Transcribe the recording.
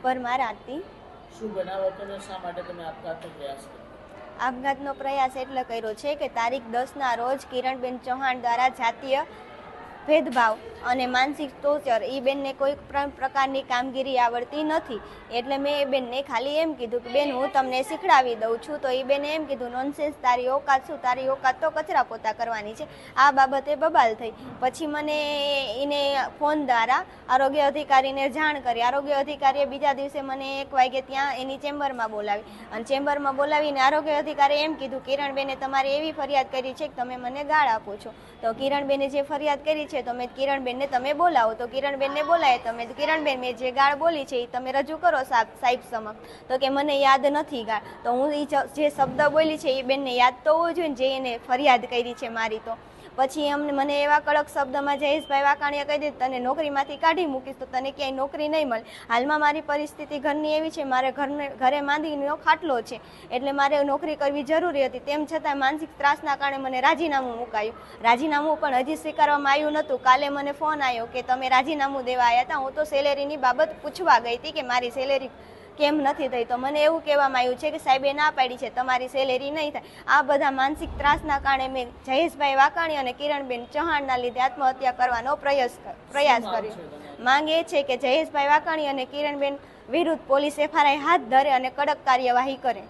પરમાર આરતી। શું બનાવ હતો ને શા માટે તમે આપઘાતનો પ્રયાસ કર્યો? આપઘાતનો પ્રયાસ એટલે કર્યો છે કે તારીખ 10ના રોજ કિરણબેન ચૌહાણ દ્વારા જાતીય ભેદભાવ અને માનસિક ટોર્ચર, એ બેનને કોઈ પ્રકારની કામગીરી આવડતી નથી, એટલે મેં એ બેનને ખાલી એમ કીધું કે બેન હું તમને શીખડાવી દઉં છું, તો એ બેને એમ કીધું નોનસેન્સ, તારી ઓકાત શું, તારી ઓકાત તો કચરા પોતા કરવાની છે। આ બાબતે બબાલ થઈ। પછી મને એને ફોન દ્વારા આરોગ્ય અધિકારીને જાણ કરી। આરોગ્ય અધિકારીએ બીજા દિવસે મને 1 વાગે ત્યાં એની ચેમ્બરમાં બોલાવી, અને ચેમ્બરમાં બોલાવીને આરોગ્ય અધિકારીએ એમ કીધું કિરણબેને તમારે એવી ફરિયાદ કરી છે કે તમે મને ગાળ આપો છો। તો કિરણબેને જે ફરિયાદ કરી છે તો મેં કિરણબેનને તમે બોલાવો, તો કિરણબેનને બોલાય, તમે કિરણબેન મેં જે ગાળ બોલી છે એ તમે રજૂ કરો સાહેબ સમક્ષ। તો કે મને યાદ નથી ગાળ। તો હું એ જે શબ્દ બોલી છે એ બેનને યાદ તો હોવો જોઈએ ને, જે એને ફરિયાદ કરી છે મારી। તો પછી મને એવા કડક શબ્દમાં જયેશભાઈ વાકાણીએ કહી દીધું તને નોકરીમાંથી કાઢી મૂકીશ, તો તને ક્યાંય નોકરી નહીં મળે। હાલમાં મારી પરિસ્થિતિ ઘરની એવી છે, મારે ઘરે માંદગીનો ખાટલો છે, એટલે મારે નોકરી કરવી જરૂરી હતી। તેમ છતાં માનસિક ત્રાસના કારણે મને રાજીનામું મુકાયું। રાજીનામું પણ હજી સ્વીકારવામાં આવ્યું નહોતું। કાલે મને ફોન આવ્યો કે તમે રાજીનામું દેવા આવ્યા હતા। હું તો સેલેરીની બાબત પૂછવા ગઈ હતી કે મારી સેલેરી કેમ નથી થઈ, તો મને એવું કહેવામાં આવ્યું છે કે સાહેબે ના પાડી છે, તમારી સેલેરી નહીં થાય। આ બધા માનસિક ત્રાસના કારણે મેં જયેશભાઈ વાકાણી અને કિરણબેન ચૌહાણના લીધે આત્મહત્યા કરવાનો પ્રયાસ કર્યો। માંગ એ છે કે જયેશભાઈ વાકાણી અને કિરણબેન વિરુદ્ધ પોલીસ FIR હાથ ધરે અને કડક કાર્યવાહી કરે।